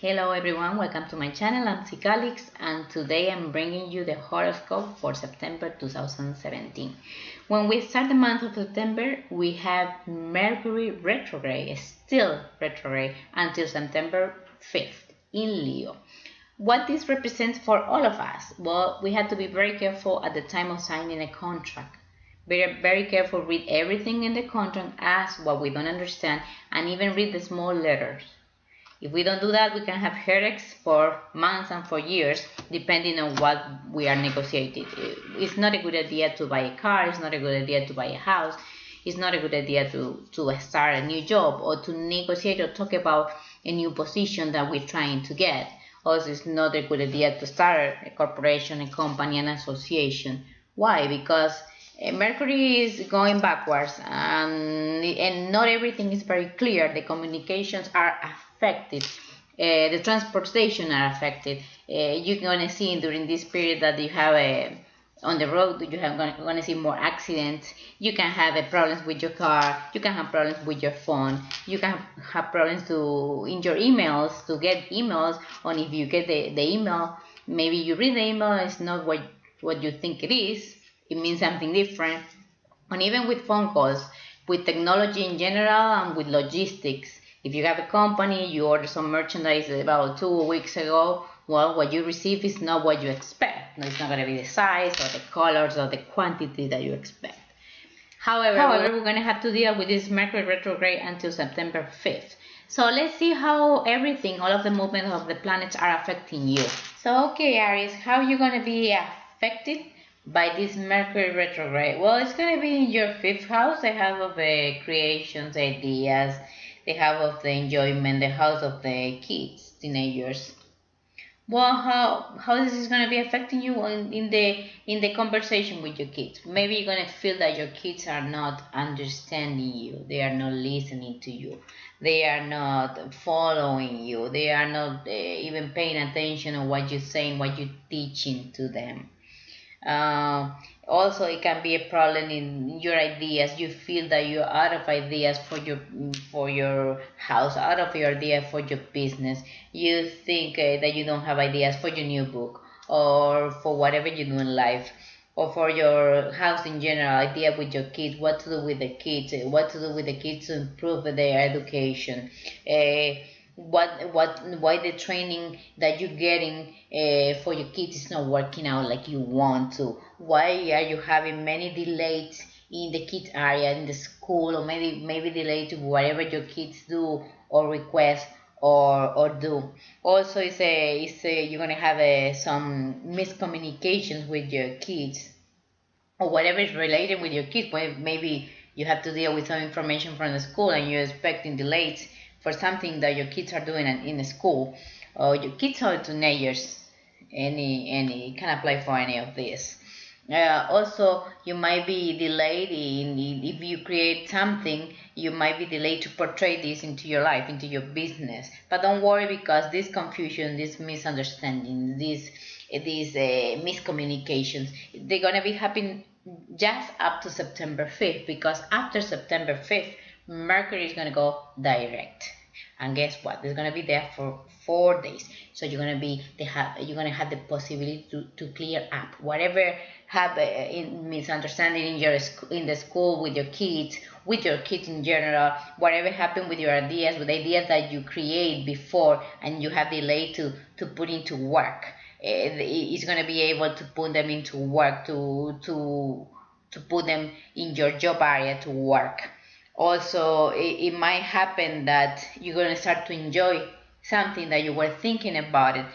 Hello everyone, welcome to my channel. I'm Cicalix and today I'm bringing you the horoscope for September 2017. When we start the month of September, we have Mercury retrograde, still retrograde until September 5th in Leo. What this represents for all of us? Well, we have to be very careful at the time of signing a contract. Very careful, read everything in the contract, ask what we don't understand, and even read the small letters. If we don't do that, we can have headaches for months and for years, depending on what we are negotiating. It's not a good idea to buy a car. It's not a good idea to buy a house. It's not a good idea to start a new job or to negotiate or talk about a new position that we're trying to get. Also, it's not a good idea to start a corporation, a company, an association. Why? Because Mercury is going backwards and not everything is very clear. The communications are affected. The transportation are affected. You're going to see during this period that you have on the road, you have going to see more accidents. You can have problems with your car. You can have problems with your phone. You can have problems in your emails, to get emails. And if you get the email, maybe you read the email, it's not what you think it is. It means something different. And even with phone calls, with technology in general and with logistics, if you have a company, you order some merchandise about 2 weeks ago, well, what you receive is not what you expect. No, it's not going to be the size or the colors or the quantity that you expect. However, we're going to have to deal with this Mercury retrograde until September 5th. So let's see how everything, all of the movements of the planets are affecting you. So, okay, Aries, how are you going to be affected by this Mercury retrograde? Well, it's going to be in your 5th house, the house of the creations, ideas, the house of the enjoyment, the house of the kids, teenagers. Well, how this is going to be affecting you in the conversation with your kids? Maybe you're going to feel that your kids are not understanding you. They are not listening to you. They are not following you. They are not even paying attention on what you're saying, what you're teaching to them. Also, it can be a problem in your ideas. You feel that you're out of ideas for your house, out of your idea for your business. You think that you don't have ideas for your new book or for whatever you do in life, or for your house in general. Idea with your kids, what to do with the kids, what to do with the kids to improve their education. Why the training that you're getting for your kids is not working out like you want to? Why are you having many delays in the kids area, in the school, or maybe delayed to whatever your kids do or request or do? Also, you're gonna have some miscommunications with your kids or whatever is related with your kids. Maybe you have to deal with some information from the school and you're expecting delays for something that your kids are doing in school, or your kids are teenagers. Any can apply for any of this. Also, you might be delayed if you create something. You might be delayed to portray this into your life, into your business. But don't worry, because this confusion, this misunderstanding, these miscommunications, they're gonna be happening just up to September 5th, because after September 5th, Mercury is going to go direct. And guess what? It's going to be there for 4 days. So you're going to have the possibility to clear up whatever happened in misunderstanding in the school with your kids in general, whatever happened with your ideas, with ideas that you create before and you have delayed to put into work. It's going to be able to put them into work, to put them in your job area to work. Also, it might happen that you're going to start to enjoy something that you were thinking about it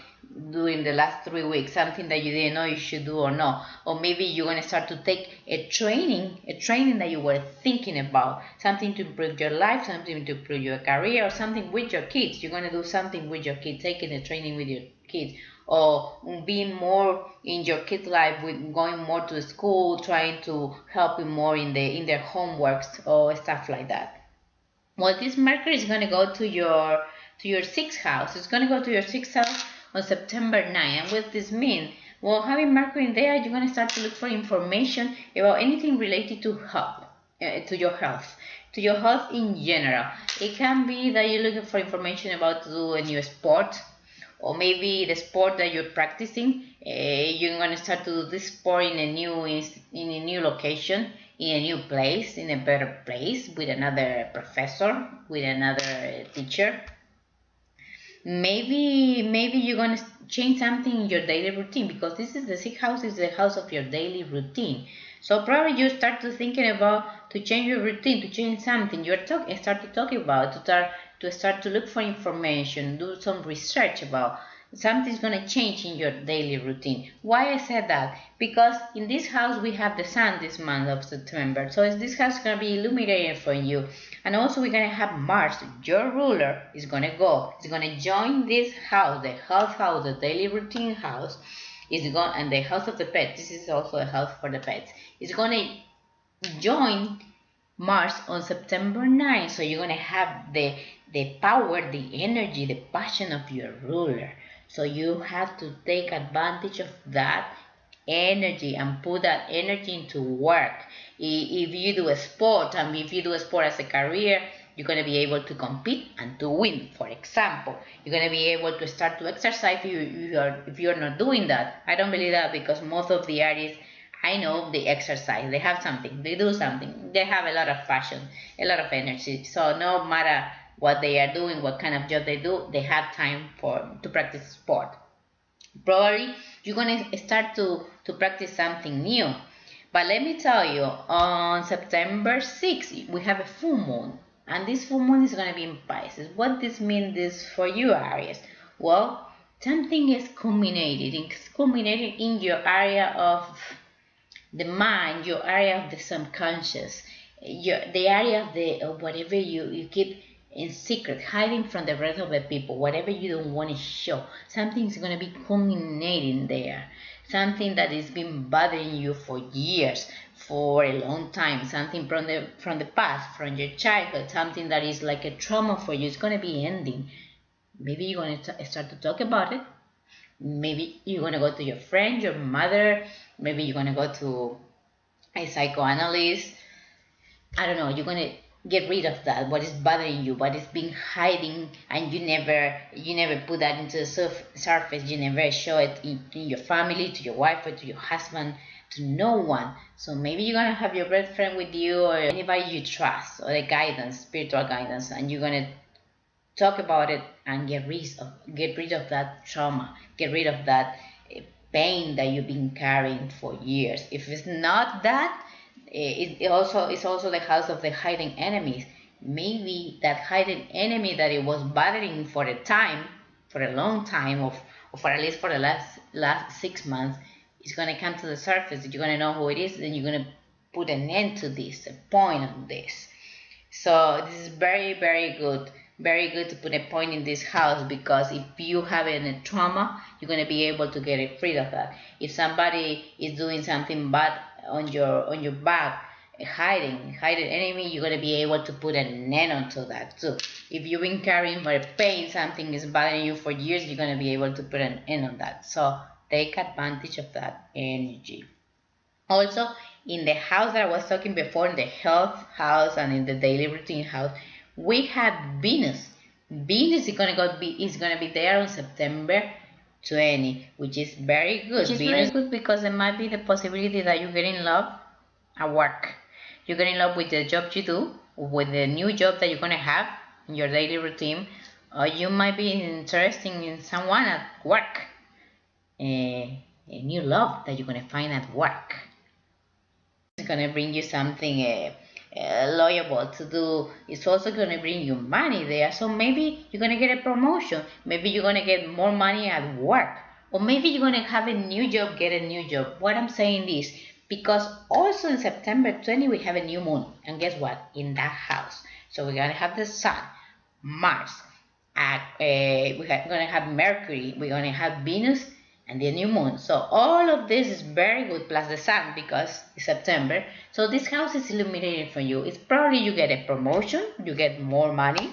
during the last 3 weeks, something that you didn't know you should do or not. Or maybe you're going to start to take a training that you were thinking about, something to improve your life, something to improve your career, or something with your kids. You're going to do something with your kids, taking a training with your kids, or being more in your kids' life, with going more to school, trying to help them more in their homeworks or stuff like that. Well, this Mercury is going to go to your 6th house. It's going to go to your 6th house on September 9. And what does this mean? Well, having Mercury in there, you're going to start to look for information about anything related to health, to your health in general. It can be that you're looking for information about to do a new sport, or maybe the sport that you're practicing, you're going to start to do this sport in a new location, in a new place, in a better place, with another professor, with another teacher. Maybe you're going to change something in your daily routine, because this is the sixth house, is the house of your daily routine. So probably you start to thinking about to change your routine, to change something. Start to talk about, to start to look for information, do some research about something's going to change in your daily routine. Why I said that? Because in this house we have the sun this month of September. So this house is going to be illuminated for you. And also we're going to have Mars, your ruler, is going to go. It's going to join this house, the health house, the daily routine house, and the house of the pet. This is also a house for the pets. It's going to join Mars on September 9th. So you're going to have the power, the energy, the passion of your ruler. So you have to take advantage of that energy and put that energy into work. If you do a sport, and if you do a sport as a career, you're going to be able to compete and to win. For example, you're going to be able to start to exercise if you're not doing that. I don't believe that, because most of the Aries I know they exercise, they have something, they do something, they have a lot of passion, a lot of energy. So no matter what they are doing, what kind of job they do, they have time to practice sport. Probably you're going to start to practice something new. But let me tell you, on September 6th, we have a full moon. And this full moon is going to be in Pisces. What this means this for you, Aries? Well, something is culminated. It's culminated in your area of the mind, your area of the subconscious, the area of whatever you keep in secret, hiding from the rest of the people, whatever you don't want to show. Something's going to be culminating there. Something that has been bothering you for years, for a long time. Something from the past, from your childhood. Something that is like a trauma for you. It's going to be ending. Maybe you're going to start to talk about it. Maybe you're going to go to your friend, your mother. Maybe you're going to go to a psychoanalyst. I don't know. You're going to get rid of that, what is bothering you, what is being hiding, and you never put that into the surface. You never show it in your family, to your wife, or to your husband, to no one. So maybe you're gonna have your best friend with you, or anybody you trust, or the guidance, spiritual guidance, and you're gonna talk about it and get rid of that trauma, get rid of that pain that you've been carrying for years. If it's not that, it's also the house of the hidden enemies. Maybe that hidden enemy that it was bothering for a long time, or for at least for the last 6 months, is going to come to the surface. You're going to know who it is, and you're going to put an end to this, a point on this. So this is very, very good. Very good to put a point in this house, because if you have a trauma, you're going to be able to get rid of that. If somebody is doing something bad on your back, hiding enemy, you're going to be able to put an end onto that too. If you've been carrying for pain, something is bothering you for years, you're going to be able to put an end on that. So take advantage of that energy. Also, in the house that I was talking before, in the health house and in the daily routine house, we have Venus. Venus is going to be there on September 20, which is very good. Which is very good, because there might be the possibility that you get in love at work. You get in love with the job you do, with the new job that you're going to have in your daily routine, or you might be interested in someone at work. A new love that you're going to find at work. It's going to bring you something loyal to do. It's also going to bring you money there. So maybe you're going to get a promotion. Maybe you're going to get more money at work. Or maybe you're going to have a new job, get a new job. What I'm saying is, because also in September 20 we have a new moon. And guess what? In that house. So we're going to have the sun, Mars, we're going to have Mercury, we're going to have Venus, and the new moon. So all of this is very good, plus the sun, because it's September. So this house is illuminated for you. It's probably you get a promotion, you get more money.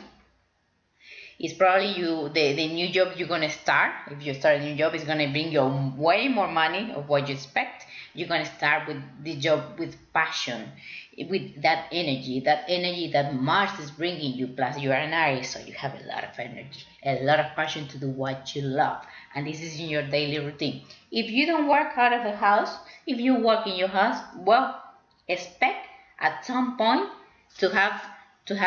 It's probably the new job you're going to start. If you start a new job, it's going to bring you way more money of what you expect. You're going to start with the job with passion. with that energy that Mars is bringing you. Plus you are an Aries, so you have a lot of energy, a lot of passion to do what you love, and this is in your daily routine. If you don't work out of the house, if you work in your house, well, expect at some point to have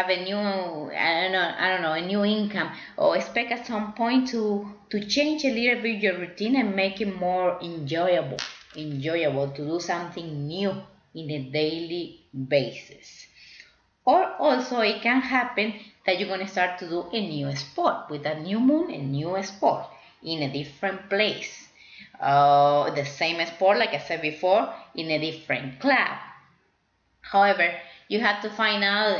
a new, I don't know, a new income, or expect at some point to change a little bit your routine and make it more enjoyable to do something new in a daily basis. Or also it can happen that you're going to start to do a new sport with a new moon, a new sport in a different place. The same sport, like I said before, in a different club. However, you have to find out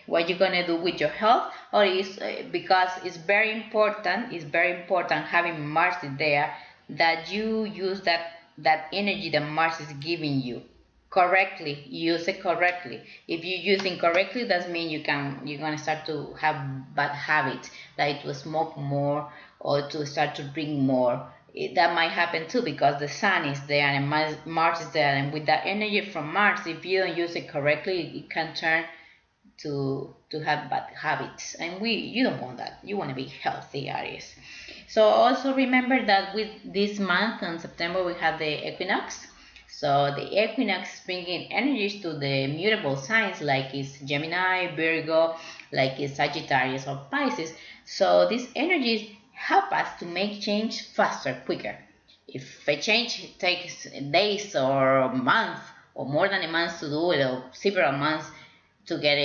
what you're gonna do with your health, or is because it's very important. It's very important having Mars there, that you use that energy that Mars is giving you correctly. Use it correctly. If you use it incorrectly, that means you're gonna start to have bad habits, like to smoke more or to start to drink more. That might happen too, because the sun is there and Mars is there, and with that energy from Mars, if you don't use it correctly, it can turn to have bad habits, and you don't want that. You want to be healthy, Aries. So also remember that with this month in September we have the equinox. So the equinox is bringing energies to the mutable signs, like it's Gemini, Virgo, like it's Sagittarius or Pisces. So these energies help us to make change faster, quicker. If a change takes days or a month or more than a month to do it, or several months to get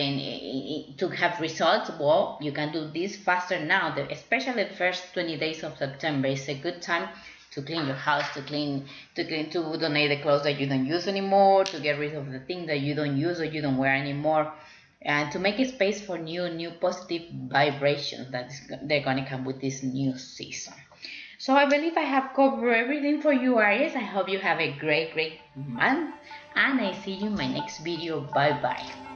to have results, well, you can do this faster now. Especially the first 20 days of September is a good time to clean your house, to donate the clothes that you don't use anymore, to get rid of the things that you don't use or you don't wear anymore, and to make a space for new positive vibrations that they're going to come with this new season. So I believe I have covered everything for you, Aries. I hope you have a great month, and I see you in my next video. Bye bye.